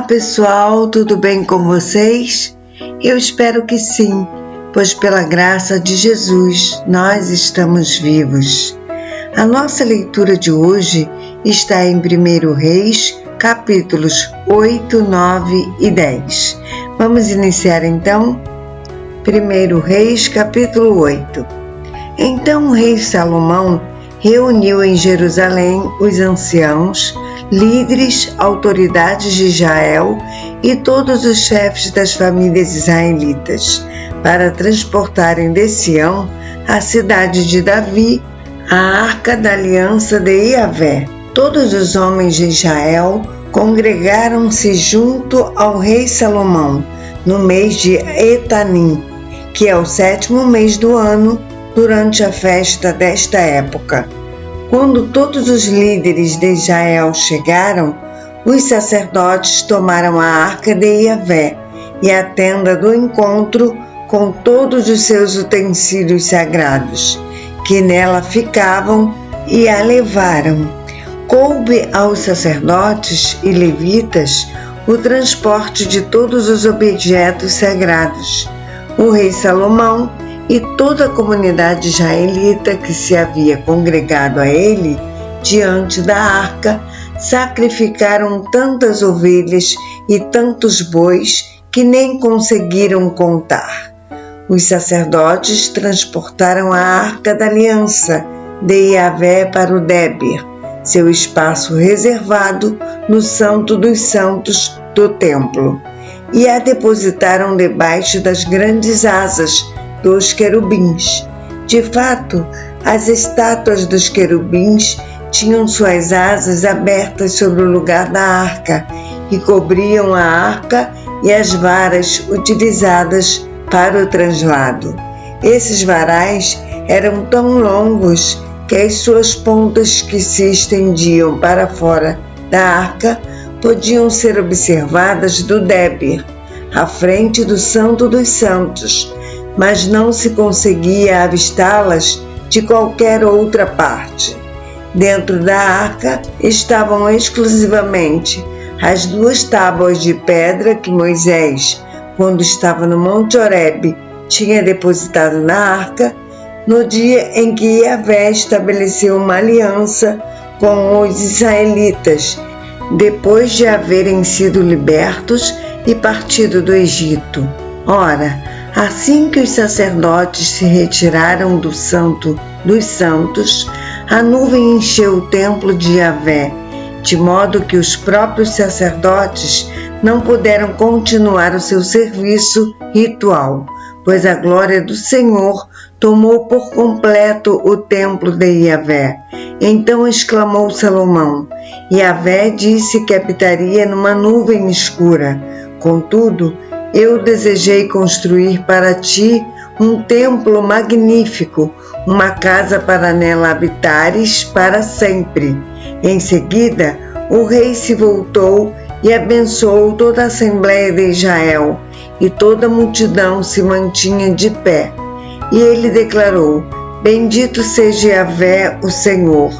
pessoal, tudo bem com vocês? Eu espero que sim, pois pela graça de Jesus nós estamos vivos. A nossa leitura de hoje está em 1 Reis, capítulos 8, 9 e 10. Vamos iniciar então? 1 Reis, capítulo 8. Então o rei Salomão reuniu em Jerusalém os anciãos, líderes, autoridades de Israel e todos os chefes das famílias israelitas, para transportarem de Sião, a cidade de Davi, a arca da aliança de Yahvé. Todos os homens de Israel congregaram-se junto ao rei Salomão, no mês de Etanim, que é o 7º mês do ano, durante a festa desta época. Quando todos os líderes de Israel chegaram, os sacerdotes tomaram a arca de Yahvé e a tenda do encontro com todos os seus utensílios sagrados, que nela ficavam, e a levaram. Coube aos sacerdotes e levitas o transporte de todos os objetos sagrados. O rei Salomão e toda a comunidade israelita que se havia congregado a ele diante da arca sacrificaram tantas ovelhas e tantos bois que nem conseguiram contar. Os sacerdotes transportaram a arca da aliança de Yahvé para o Débir, seu espaço reservado no Santo dos Santos do templo, e a depositaram debaixo das grandes asas dos querubins. De fato, as estátuas dos querubins tinham suas asas abertas sobre o lugar da arca e cobriam a arca e as varas utilizadas para o translado. Esses varais eram tão longos que as suas pontas, que se estendiam para fora da arca, podiam ser observadas do Débir, à frente do Santo dos Santos, mas não se conseguia avistá-las de qualquer outra parte. Dentro da arca estavam exclusivamente as 2 tábuas de pedra que Moisés, quando estava no Monte Horebe, tinha depositado na arca, no dia em que Yahvé estabeleceu uma aliança com os israelitas, depois de haverem sido libertos e partido do Egito. Ora, assim que os sacerdotes se retiraram do Santo dos Santos, a nuvem encheu o templo de Yahvé, de modo que os próprios sacerdotes não puderam continuar o seu serviço ritual, pois a glória do Senhor tomou por completo o templo de Yahvé. Então exclamou Salomão: Yahvé disse que habitaria numa nuvem escura. Contudo, eu desejei construir para ti um templo magnífico, uma casa para nela habitares para sempre. Em seguida, o rei se voltou e abençoou toda a Assembleia de Israel, e toda a multidão se mantinha de pé. E ele declarou: Bendito seja Yahvé, o Senhor,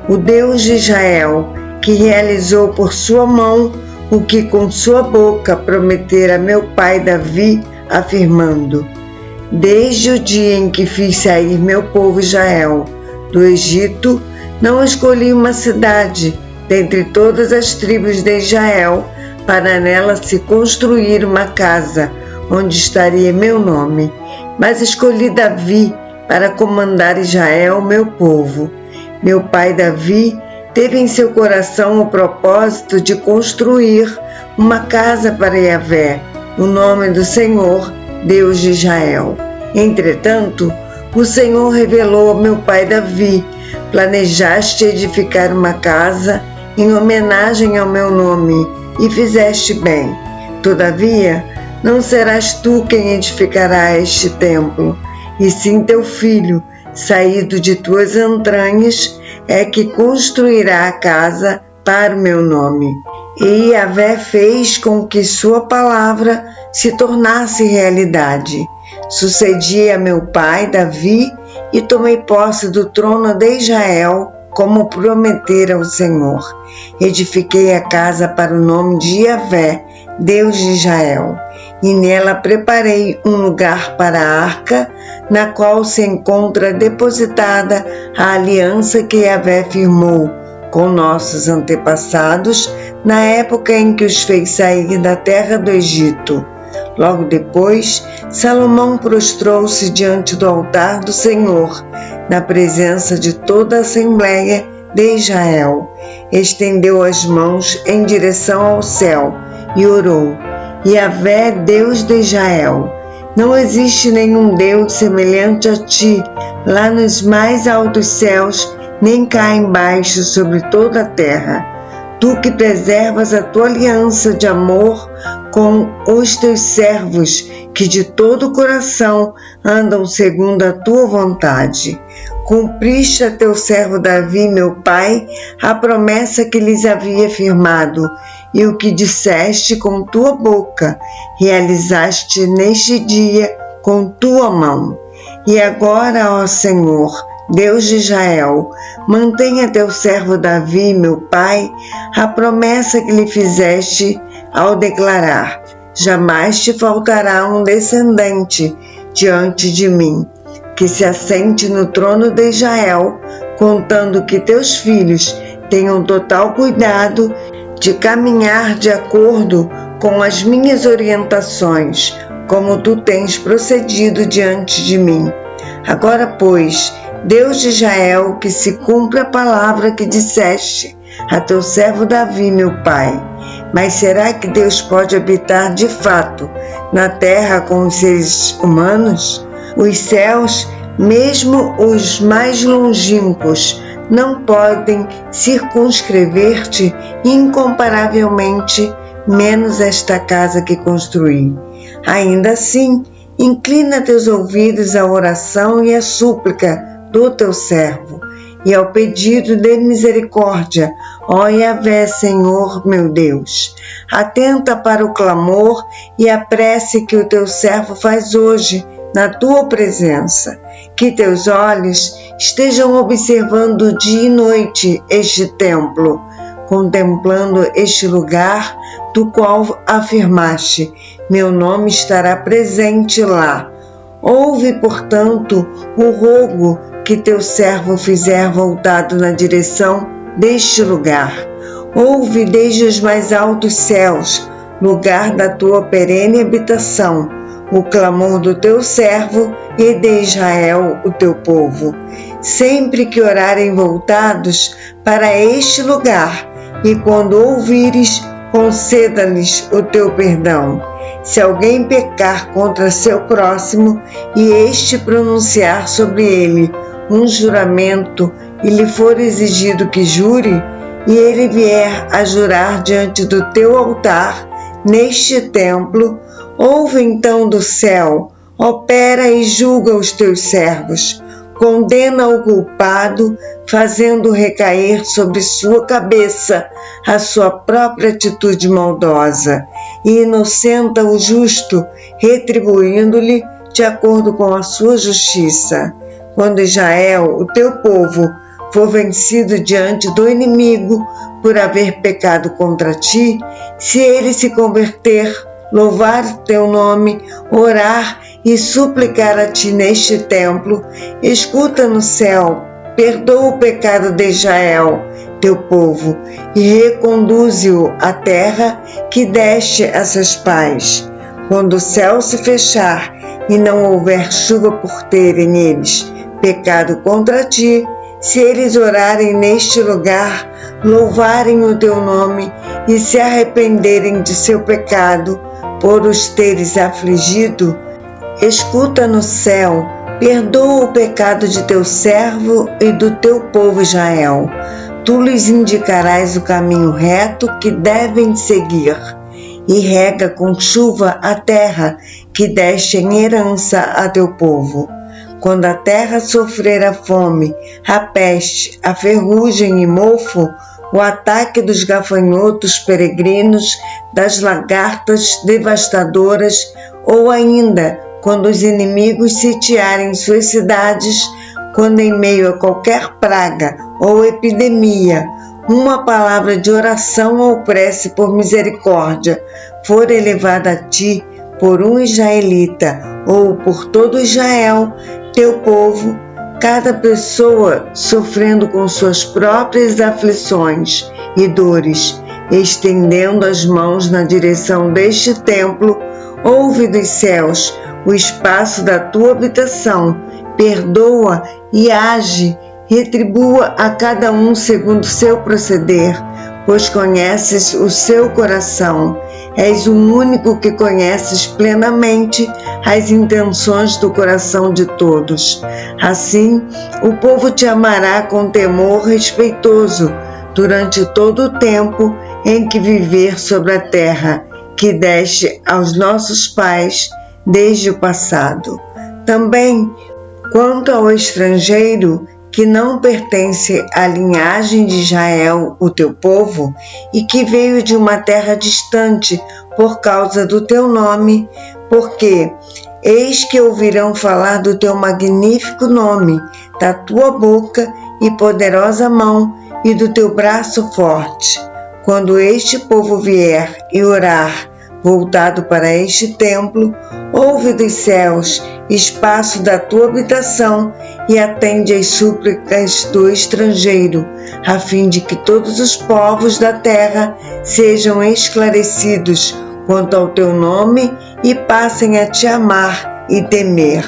o Deus de Israel, que realizou por sua mão o que com sua boca prometera a meu pai Davi, afirmando: Desde o dia em que fiz sair meu povo Israel do Egito, não escolhi uma cidade dentre todas as tribos de Israel para nela se construir uma casa onde estaria meu nome, mas escolhi Davi para comandar Israel, meu povo. Meu pai Davi teve em seu coração o propósito de construir uma casa para Yahvé, o nome do Senhor, Deus de Israel. Entretanto, o Senhor revelou ao meu pai Davi: Planejaste edificar uma casa em homenagem ao meu nome, e fizeste bem. Todavia, não serás tu quem edificará este templo, e sim teu filho, saído de tuas entranhas, é que construirá a casa para o meu nome. E Yahvé fez com que sua palavra se tornasse realidade. Sucedi a meu pai Davi e tomei posse do trono de Israel, como prometera o Senhor. Edifiquei a casa para o nome de Yahvé, Deus de Israel, e nela preparei um lugar para a arca, na qual se encontra depositada a aliança que Yahvé firmou com nossos antepassados na época em que os fez sair da terra do Egito. Logo depois, Salomão prostrou-se diante do altar do Senhor, na presença de toda a Assembleia de Israel. Estendeu as mãos em direção ao céu e orou: Yahvé, Deus de Israel, não existe nenhum Deus semelhante a ti, lá nos mais altos céus, nem cá embaixo sobre toda a terra. Tu que preservas a tua aliança de amor com os teus servos, que de todo o coração andam segundo a tua vontade. Cumpriste a teu servo Davi, meu pai, a promessa que lhes havia firmado, e o que disseste com tua boca, realizaste neste dia com tua mão. E agora, ó Senhor, Deus de Israel, mantenha teu servo Davi, meu pai, a promessa que lhe fizeste ao declarar: jamais te faltará um descendente diante de mim, que se assente no trono de Israel, contando que teus filhos tenham total cuidado de caminhar de acordo com as minhas orientações, como tu tens procedido diante de mim. Agora, pois, Deus de Israel, que se cumpra a palavra que disseste a teu servo Davi, meu pai. Mas será que Deus pode habitar de fato na terra com os seres humanos? Os céus, mesmo os mais longínquos, não podem circunscrever-te incomparavelmente, menos esta casa que construí. Ainda assim, inclina teus ouvidos à oração e à súplica do teu servo, e ao pedido de misericórdia, ó Yahvé, Senhor meu Deus. Atenta para o clamor e a prece que o teu servo faz hoje na tua presença. Que teus olhos estejam observando dia e noite este templo, contemplando este lugar do qual afirmaste: meu nome estará presente lá. Ouve, portanto, o rogo que teu servo fizer voltado na direção deste lugar. Ouve desde os mais altos céus, lugar da tua perene habitação, o clamor do teu servo e de Israel, o teu povo. Sempre que orarem voltados para este lugar, e quando ouvires, conceda-lhes o teu perdão. Se alguém pecar contra seu próximo e este pronunciar sobre ele um juramento e lhe for exigido que jure, e ele vier a jurar diante do teu altar, neste templo, ouve então do céu, opera e julga os teus servos, condena o culpado, fazendo recair sobre sua cabeça a sua própria atitude maldosa, e inocenta o justo, retribuindo-lhe de acordo com a sua justiça. Quando Israel, o teu povo, for vencido diante do inimigo por haver pecado contra ti, se ele se converter, louvar teu nome, orar e suplicar a ti neste templo, escuta no céu, perdoa o pecado de Israel, teu povo, e reconduze-o à terra que deste a seus pais. Quando o céu se fechar e não houver chuva por terem eles pecado contra ti, se eles orarem neste lugar, louvarem o teu nome e se arrependerem de seu pecado, por os teres afligido, escuta no céu, perdoa o pecado de teu servo e do teu povo Israel. Tu lhes indicarás o caminho reto que devem seguir, e rega com chuva a terra que deste em herança a teu povo. Quando a terra sofrer a fome, a peste, a ferrugem e mofo, o ataque dos gafanhotos peregrinos, das lagartas devastadoras, ou ainda quando os inimigos sitiarem suas cidades, quando em meio a qualquer praga ou epidemia, uma palavra de oração ou prece por misericórdia for elevada a ti por um israelita ou por todo Israel, teu povo, cada pessoa sofrendo com suas próprias aflições e dores, estendendo as mãos na direção deste templo, ouve dos céus o espaço da tua habitação, perdoa e age, retribua a cada um segundo seu proceder, pois conheces o seu coração. És o único que conheces plenamente as intenções do coração de todos. Assim, o povo te amará com temor respeitoso durante todo o tempo em que viver sobre a terra que deste aos nossos pais desde o passado. Também, quanto ao estrangeiro que não pertence à linhagem de Israel, o teu povo, e que veio de uma terra distante por causa do teu nome, porque eis que ouvirão falar do teu magnífico nome, da tua boca e poderosa mão e do teu braço forte. Quando este povo vier e orar, voltado para este templo, ouve dos céus, espaço da tua habitação, e atende às súplicas do estrangeiro, a fim de que todos os povos da terra sejam esclarecidos quanto ao teu nome e passem a te amar e temer,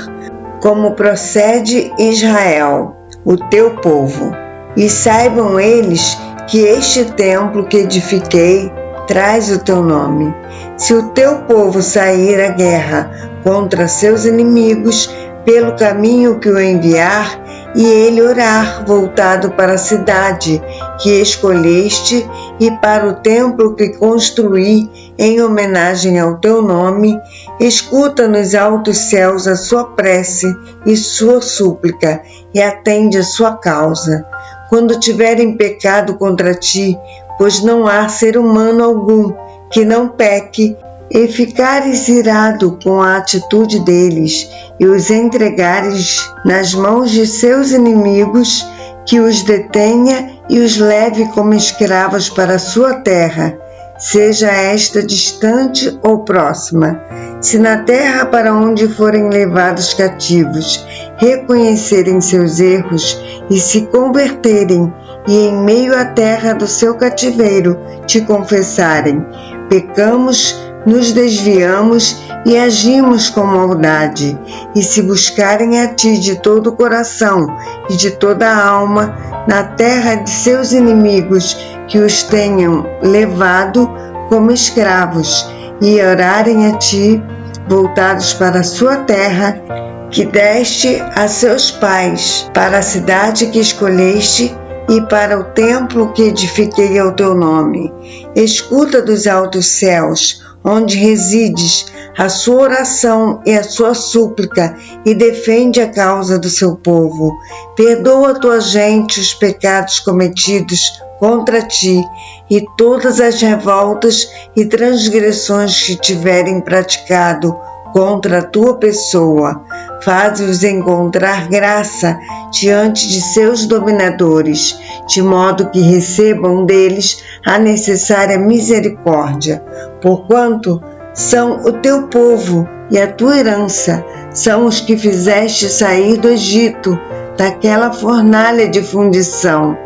como procede Israel, o teu povo. E saibam eles que este templo que edifiquei traz o teu nome. Se o teu povo sair à guerra contra seus inimigos pelo caminho que o enviar, e ele orar voltado para a cidade que escolheste e para o templo que construí em homenagem ao teu nome, escuta nos altos céus a sua prece e sua súplica e atende a sua causa. Quando tiverem pecado contra ti, pois não há ser humano algum que não peque, e ficares irado com a atitude deles, e os entregares nas mãos de seus inimigos, que os detenha e os leve como escravos para a sua terra, seja esta distante ou próxima. Se na terra para onde forem levados cativos reconhecerem seus erros e se converterem, e em meio à terra do seu cativeiro te confessarem: pecamos, nos desviamos e agimos com maldade, e se buscarem a ti de todo o coração e de toda a alma, na terra de seus inimigos que os tenham levado como escravos, e orarem a ti, voltados para a sua terra, que deste a seus pais, para a cidade que escolheste e para o templo que edifiquei ao teu nome. Escuta dos altos céus, onde resides, a sua oração e a sua súplica, e defende a causa do seu povo. Perdoa a tua gente os pecados cometidos contra ti, e todas as revoltas e transgressões que tiverem praticado contra a tua pessoa. Faz-os encontrar graça diante de seus dominadores, de modo que recebam deles a necessária misericórdia, porquanto são o teu povo e a tua herança, são os que fizeste sair do Egito, daquela fornalha de fundição.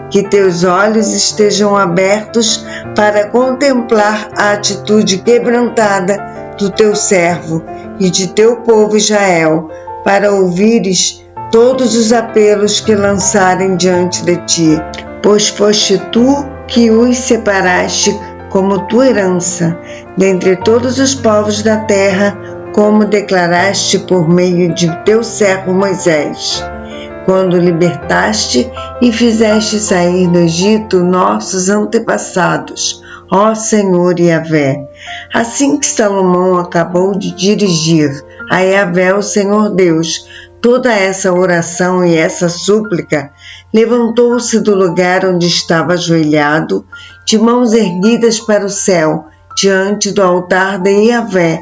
Que teus olhos estejam abertos para contemplar a atitude quebrantada do teu servo e de teu povo Israel, para ouvires todos os apelos que lançarem diante de ti, pois foste tu que os separaste como tua herança, dentre todos os povos da terra, como declaraste por meio de teu servo Moisés, quando libertaste e fizeste sair do Egito nossos antepassados, ó Senhor Yahvé. Assim que Salomão acabou de dirigir a Yahvé, o Senhor Deus, toda essa oração e essa súplica, levantou-se do lugar onde estava ajoelhado, de mãos erguidas para o céu, diante do altar de Yahvé,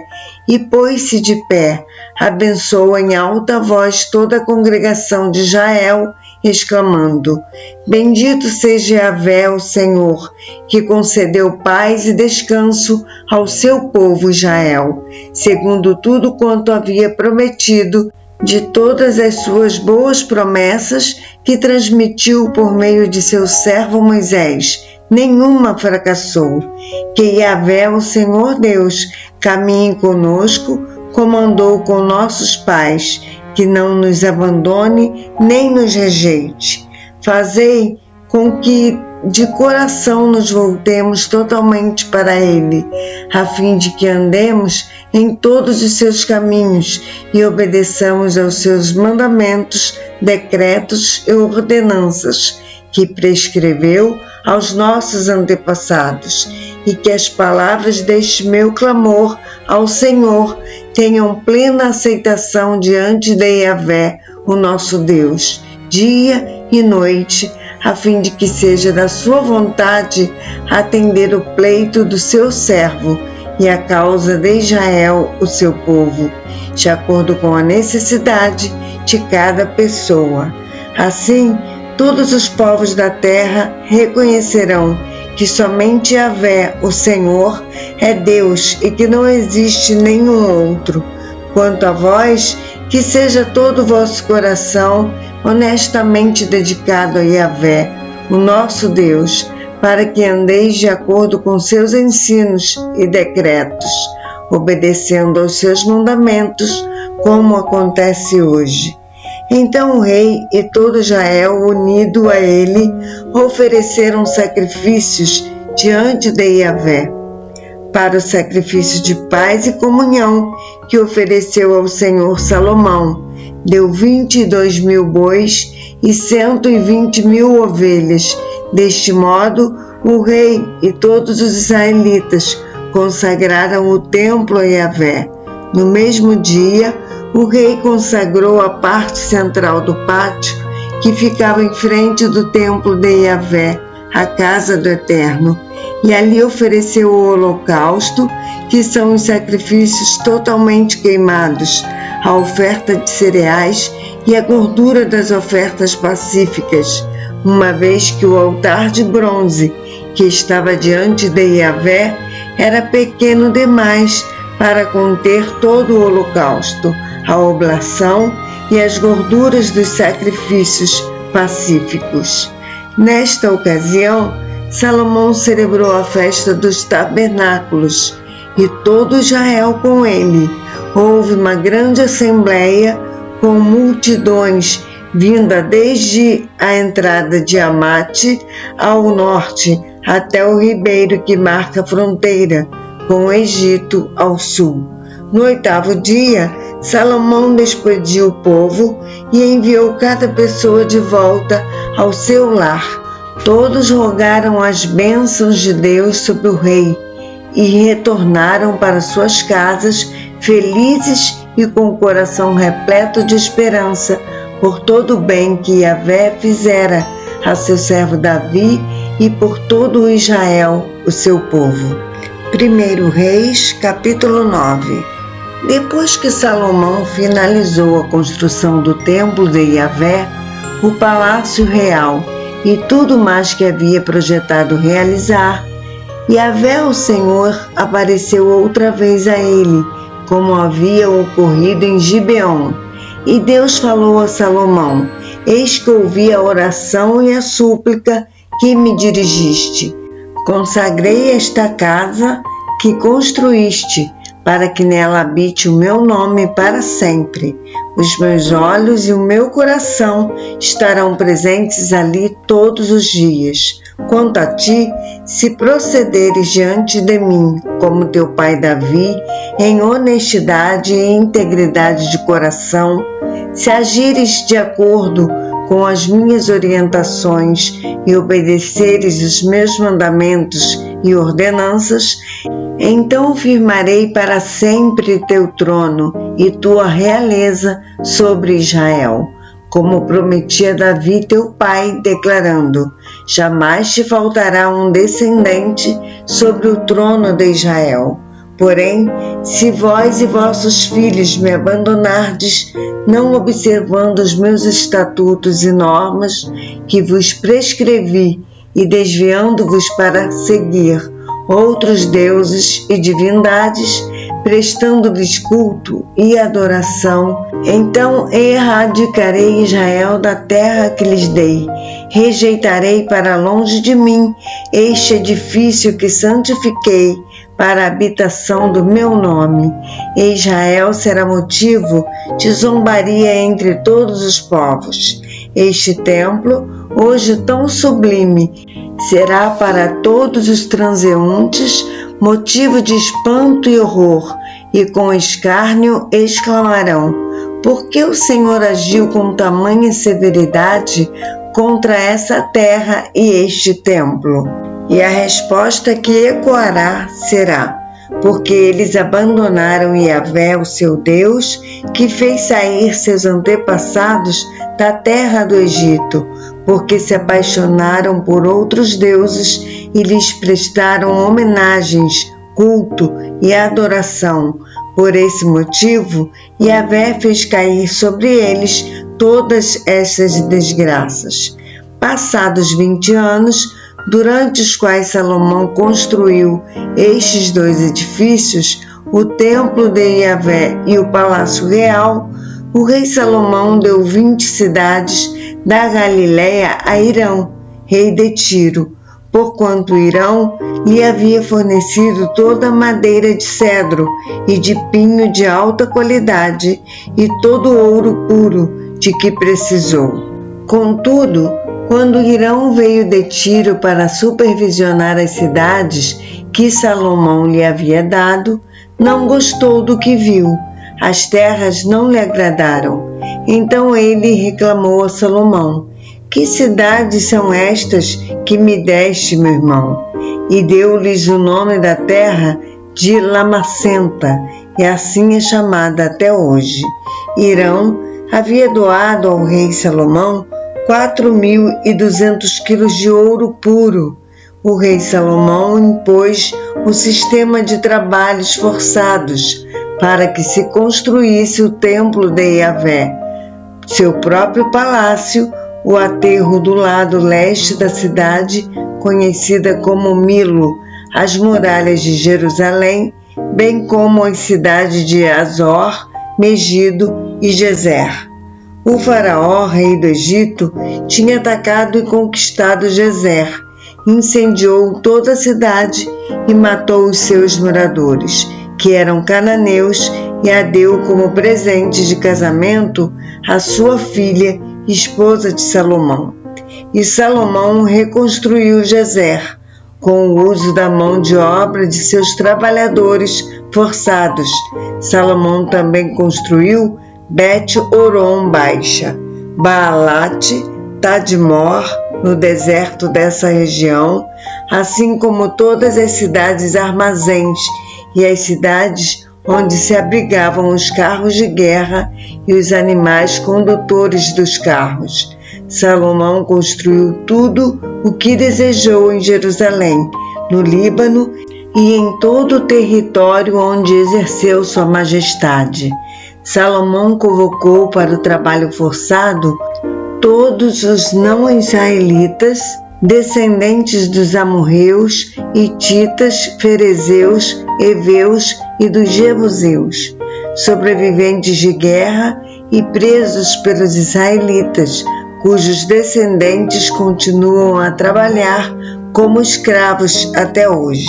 e pôs-se de pé, abençoou em alta voz toda a congregação de Israel exclamando: Bendito seja Yahvé, o Senhor, que concedeu paz e descanso ao seu povo Israel, segundo tudo quanto havia prometido, de todas as suas boas promessas que transmitiu por meio de seu servo Moisés. Nenhuma fracassou. Que Yahvé, o Senhor Deus, caminhe conosco, como andou com nossos pais, que não nos abandone nem nos rejeite. Fazei com que de coração nos voltemos totalmente para Ele, a fim de que andemos em todos os seus caminhos e obedeçamos aos seus mandamentos, decretos e ordenanças, que prescreveu aos nossos antepassados, e que as palavras deste meu clamor ao Senhor tenham plena aceitação diante de Yahvé, o nosso Deus, dia e noite, a fim de que seja da sua vontade atender o pleito do seu servo e a causa de Israel, o seu povo, de acordo com a necessidade de cada pessoa. Assim, todos os povos da terra reconhecerão que somente Yahvé, o Senhor, é Deus e que não existe nenhum outro. Quanto a vós, que seja todo o vosso coração honestamente dedicado a Yahvé, o nosso Deus, para que andeis de acordo com seus ensinos e decretos, obedecendo aos seus mandamentos, como acontece hoje. Então o rei e todo Israel, unido a ele, ofereceram sacrifícios diante de Yahvé. Para o sacrifício de paz e comunhão que ofereceu ao Senhor Salomão, deu 22.000 bois e 120.000 ovelhas. Deste modo, o rei e todos os israelitas consagraram o templo a Yahvé. No mesmo dia, o rei consagrou a parte central do pátio, que ficava em frente do templo de Yahvé, a casa do Eterno, e ali ofereceu o holocausto, que são os sacrifícios totalmente queimados, a oferta de cereais e a gordura das ofertas pacíficas, uma vez que o altar de bronze que estava diante de Yahvé era pequeno demais para conter todo o holocausto, a oblação e as gorduras dos sacrifícios pacíficos. Nesta ocasião, Salomão celebrou a festa dos tabernáculos, e todo Israel com ele. Houve uma grande assembleia com multidões, vinda desde a entrada de Amate ao norte até o ribeiro que marca a fronteira com o Egito ao sul. No 8º dia, Salomão despediu o povo e enviou cada pessoa de volta ao seu lar. Todos rogaram as bênçãos de Deus sobre o rei e retornaram para suas casas felizes e com o coração repleto de esperança por todo o bem que Yahvé fizera a seu servo Davi e por todo o Israel, o seu povo. 1 Reis, capítulo 9. Depois que Salomão finalizou a construção do templo de Yahvé, o palácio real e tudo mais que havia projetado realizar, Yahvé, o Senhor, apareceu outra vez a ele, como havia ocorrido em Gibeon. E Deus falou a Salomão: Eis que ouvi a oração e a súplica que me dirigiste. Consagrei esta casa que construíste, para que nela habite o meu nome para sempre. Os meus olhos e o meu coração estarão presentes ali todos os dias. Quanto a ti, se procederes diante de mim, como teu pai Davi, em honestidade e integridade de coração, se agires de acordo com as minhas orientações e obedeceres os meus mandamentos e ordenanças, então firmarei para sempre teu trono e tua realeza sobre Israel, como prometi a Davi teu pai, declarando: jamais te faltará um descendente sobre o trono de Israel. Porém, se vós e vossos filhos me abandonardes, não observando os meus estatutos e normas que vos prescrevi, e desviando-vos para seguir outros deuses e divindades, prestando-lhes culto e adoração, então erradicarei Israel da terra que lhes dei. Rejeitarei para longe de mim este edifício que santifiquei para a habitação do meu nome. E Israel será motivo de zombaria entre todos os povos. Este templo, hoje tão sublime, será para todos os transeuntes motivo de espanto e horror, e com escárnio exclamarão: por que o Senhor agiu com tamanha severidade contra essa terra e este templo? E a resposta que ecoará será: porque eles abandonaram Yahvé, o seu Deus, que fez sair seus antepassados da terra do Egito, porque se apaixonaram por outros deuses e lhes prestaram homenagens, culto e adoração. Por esse motivo, Yahvé fez cair sobre eles todas essas desgraças. Passados 20 anos, durante os quais Salomão construiu estes dois edifícios, o templo de Yahvé e o palácio real, o rei Salomão deu 20 cidades da Galiléia a Hirão, rei de Tiro, porquanto Hirão lhe havia fornecido toda a madeira de cedro e de pinho de alta qualidade e todo o ouro puro de que precisou. Contudo, quando Hirão veio de Tiro para supervisionar as cidades que Salomão lhe havia dado, não gostou do que viu. As terras não lhe agradaram. Então ele reclamou a Salomão: que cidades são estas que me deste, meu irmão? E deu-lhes o nome da terra de Lamacenta, e assim é chamada até hoje. Hirão havia doado ao rei Salomão 4.200 quilos de ouro puro. O rei Salomão impôs o sistema de trabalhos forçados para que se construísse o templo de Yahvé, seu próprio palácio, o aterro do lado leste da cidade, conhecida como Milo, as muralhas de Jerusalém, bem como as cidades de Azor, Megido e Gezer. O faraó, rei do Egito, tinha atacado e conquistado Gezer, incendiou toda a cidade e matou os seus moradores, que eram cananeus, e a deu como presente de casamento à sua filha, esposa de Salomão. E Salomão reconstruiu Gezer, com o uso da mão de obra de seus trabalhadores forçados. Salomão também construiu Bet-Horon Baixa, Baalate, Tadmor, no deserto dessa região, assim como todas as cidades armazéns e as cidades onde se abrigavam os carros de guerra e os animais condutores dos carros. Salomão construiu tudo o que desejou em Jerusalém, no Líbano e em todo o território onde exerceu sua majestade. Salomão convocou para o trabalho forçado todos os não-israelitas, descendentes dos amorreus, hititas, ferezeus, heveus e dos jebuseus, sobreviventes de guerra e presos pelos israelitas, cujos descendentes continuam a trabalhar como escravos até hoje.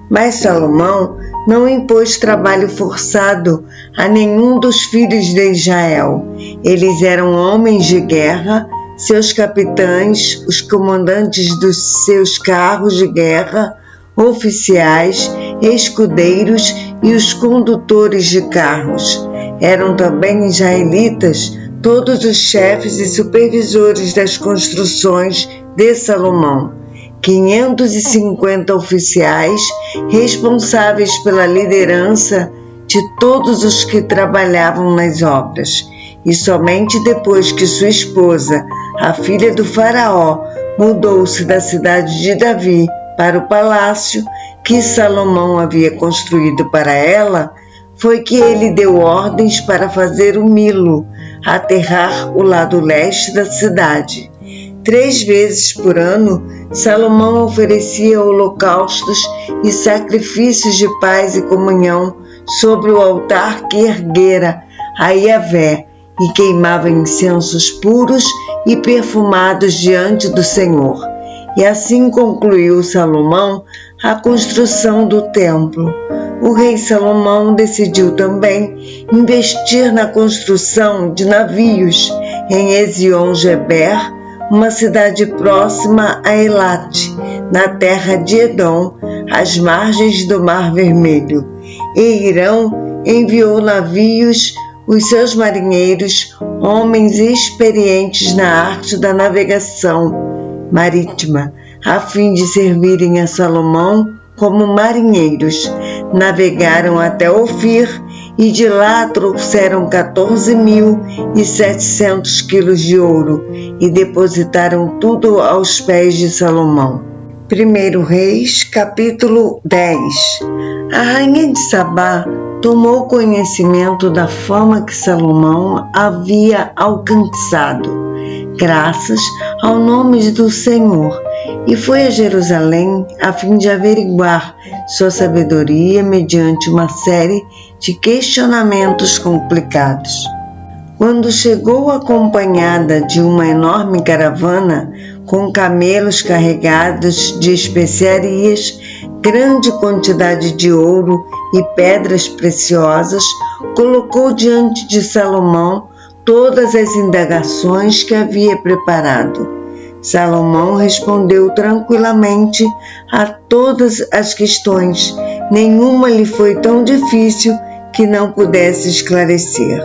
Mas Salomão não impôs trabalho forçado a nenhum dos filhos de Israel. Eles eram homens de guerra, seus capitães, os comandantes dos seus carros de guerra, oficiais, escudeiros e os condutores de carros. Eram também israelitas todos os chefes e supervisores das construções de Salomão, 550 oficiais responsáveis pela liderança de todos os que trabalhavam nas obras. E somente depois que sua esposa, a filha do faraó, mudou-se da cidade de Davi para o palácio que Salomão havia construído para ela, foi que ele deu ordens para fazer o Milo, aterrar o lado leste da cidade. 3 vezes por ano, Salomão oferecia holocaustos e sacrifícios de paz e comunhão sobre o altar que erguera a Yahvé e queimava incensos puros e perfumados diante do Senhor. E assim concluiu Salomão a construção do templo. O rei Salomão decidiu também investir na construção de navios em Ezion-Geber, uma cidade próxima a Elate, na terra de Edom, às margens do Mar Vermelho. E Irão enviou navios, os seus marinheiros, homens experientes na arte da navegação marítima, a fim de servirem a Salomão como marinheiros. Navegaram até Ofir e de lá trouxeram 14.700 quilos de ouro e depositaram tudo aos pés de Salomão. 1 Reis, capítulo 10. A rainha de Sabá tomou conhecimento da fama que Salomão havia alcançado, graças ao nome do Senhor, e foi a Jerusalém a fim de averiguar sua sabedoria mediante uma série de questionamentos complicados. Quando chegou acompanhada de uma enorme caravana com camelos carregados de especiarias, grande quantidade de ouro e pedras preciosas, colocou diante de Salomão todas as indagações que havia preparado. Salomão respondeu tranquilamente a todas as questões. Nenhuma lhe foi tão difícil que não pudesse esclarecer.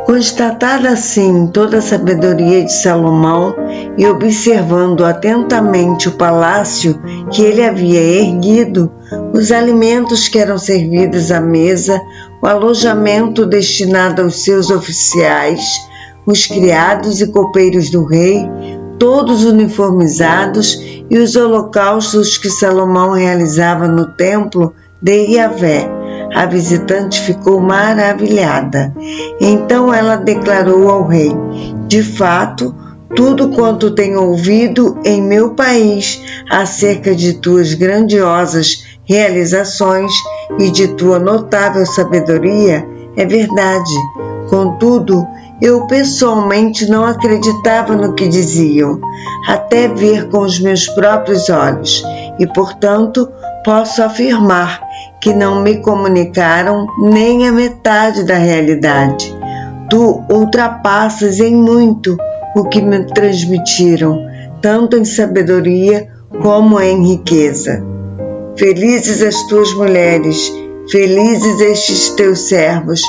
Constatada assim toda a sabedoria de Salomão e observando atentamente o palácio que ele havia erguido, os alimentos que eram servidos à mesa, o alojamento destinado aos seus oficiais, os criados e copeiros do rei, todos uniformizados, e os holocaustos que Salomão realizava no templo de Yahvé, a visitante ficou maravilhada. Então ela declarou ao rei: de fato, tudo quanto tenho ouvido em meu país acerca de tuas grandiosas realizações e de tua notável sabedoria é verdade. Contudo, eu pessoalmente não acreditava no que diziam, até ver com os meus próprios olhos, e, portanto, posso afirmar que não me comunicaram nem a metade da realidade. Tu ultrapassas em muito o que me transmitiram, tanto em sabedoria como em riqueza. Felizes as tuas mulheres, felizes estes teus servos,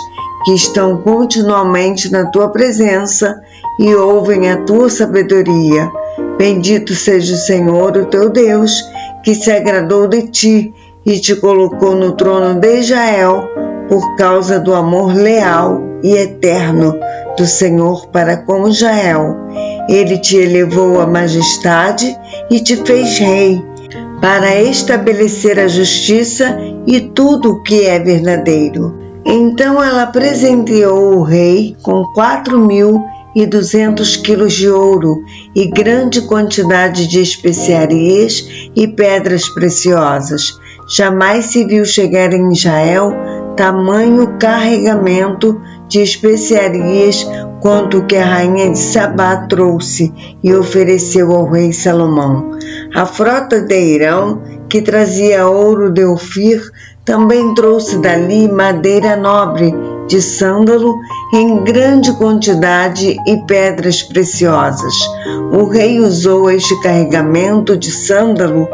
que estão continuamente na tua presença e ouvem a tua sabedoria. Bendito seja o Senhor, o teu Deus, que se agradou de ti e te colocou no trono de Israel por causa do amor leal e eterno do Senhor para com Israel. Ele te elevou à majestade e te fez rei, para estabelecer a justiça e tudo o que é verdadeiro. Então ela presenteou o rei com 4.200 quilos de ouro e grande quantidade de especiarias e pedras preciosas. Jamais se viu chegar em Israel tamanho carregamento de especiarias quanto o que a rainha de Sabá trouxe e ofereceu ao rei Salomão. A frota de Irão, que trazia ouro de Ofir, também trouxe dali madeira nobre de sândalo em grande quantidade e pedras preciosas. O rei usou este carregamento de sândalo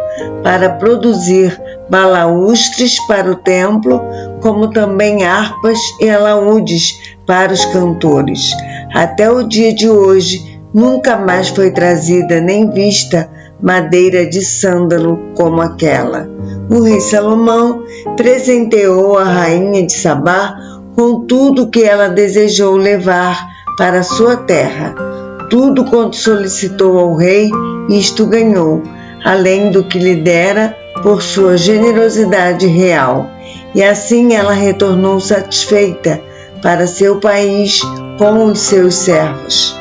para produzir balaústres para o templo, como também harpas e alaúdes para os cantores. Até o dia de hoje, nunca mais foi trazida nem vista madeira de sândalo como aquela. O rei Salomão presenteou a rainha de Sabá com tudo o que ela desejou levar para sua terra. Tudo quanto solicitou ao rei, isto ganhou, além do que lhe dera por sua generosidade real, e assim ela retornou satisfeita para seu país com os seus servos.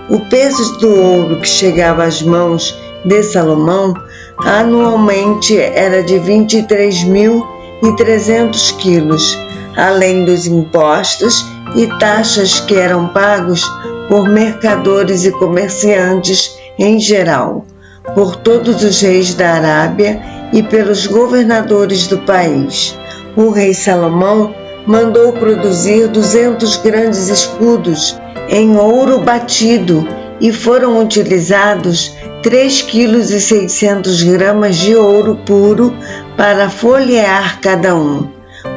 O peso do ouro que chegava às mãos de Salomão anualmente era de 23.300 quilos, além dos impostos e taxas que eram pagos por mercadores e comerciantes em geral, por todos os reis da Arábia e pelos governadores do país. O rei Salomão mandou produzir 200 grandes escudos em ouro batido e foram utilizados 3,6 kg de ouro puro para folhear cada um.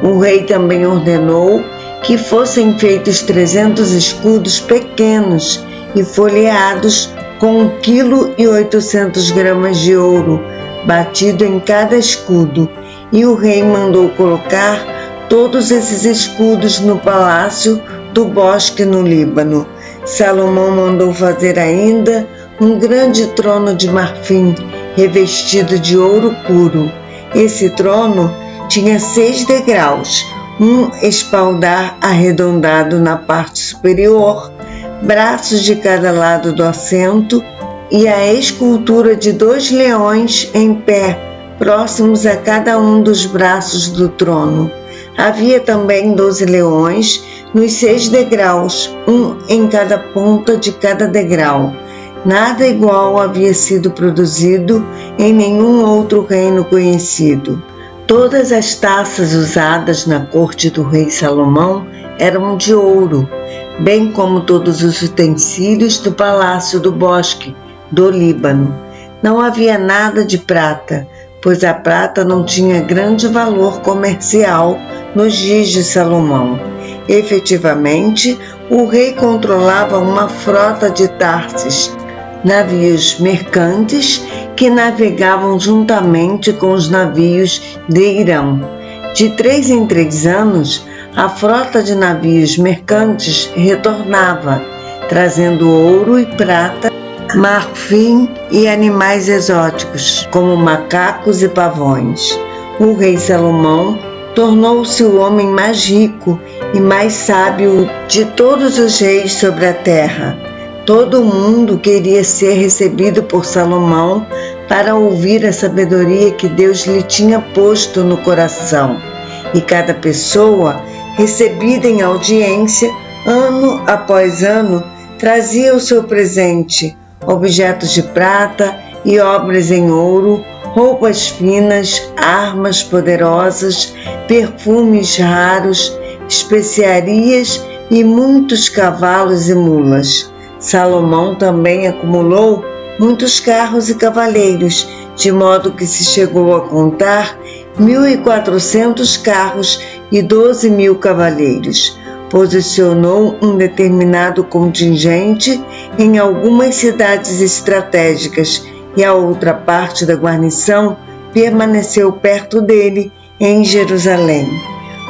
O rei também ordenou que fossem feitos 300 escudos pequenos e folheados com 1,8 kg de ouro batido em cada escudo, e o rei mandou colocar todos esses escudos no palácio do Bosque no Líbano. Salomão mandou fazer ainda um grande trono de marfim revestido de ouro puro. Esse trono tinha 6 degraus, um espaldar arredondado na parte superior, braços de cada lado do assento e a escultura de 2 leões em pé, próximos a cada um dos braços do trono. Havia também 12 leões nos 6 degraus, um em cada ponta de cada degrau. Nada igual havia sido produzido em nenhum outro reino conhecido. Todas as taças usadas na corte do rei Salomão eram de ouro, bem como todos os utensílios do palácio do Bosque do Líbano. Não havia nada de prata, pois a prata não tinha grande valor comercial nos dias de Salomão. Efetivamente, o rei controlava uma frota de Tarsis, navios mercantes que navegavam juntamente com os navios de Irão. De 3 em 3 anos, a frota de navios mercantes retornava, trazendo ouro e prata, marfim e animais exóticos, como macacos e pavões. O rei Salomão tornou-se o homem mais rico e mais sábio de todos os reis sobre a terra. Todo mundo queria ser recebido por Salomão para ouvir a sabedoria que Deus lhe tinha posto no coração. E cada pessoa, recebida em audiência, ano após ano, trazia o seu presente, objetos de prata e obras em ouro, roupas finas, armas poderosas, perfumes raros, especiarias e muitos cavalos e mulas. Salomão também acumulou muitos carros e cavaleiros, de modo que se chegou a contar 1.400 carros e 12.000 cavaleiros. Posicionou um determinado contingente em algumas cidades estratégicas e a outra parte da guarnição permaneceu perto dele em Jerusalém.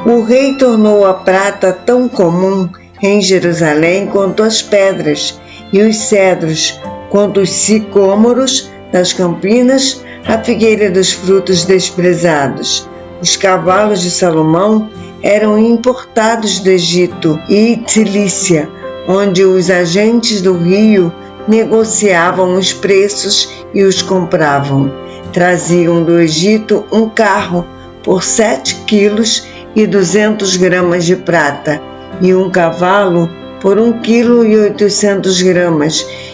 O rei tornou a prata tão comum em Jerusalém quanto as pedras, e os cedros quanto os sicômoros das campinas, a figueira dos frutos desprezados. Os cavalos de Salomão eram importados do Egito e Cilícia, onde os agentes do rio negociavam os preços e os compravam. Traziam do Egito um carro por 7,2 kg de prata e um cavalo por 1,8 kg,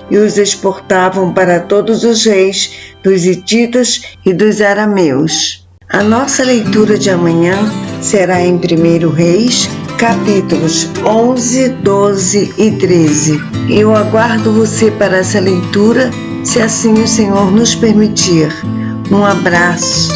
e os exportavam para todos os reis dos hititas e dos arameus. A nossa leitura de amanhã será em 1 Reis, capítulos 11, 12 e 13. Eu aguardo você para essa leitura, se assim o Senhor nos permitir. Um abraço.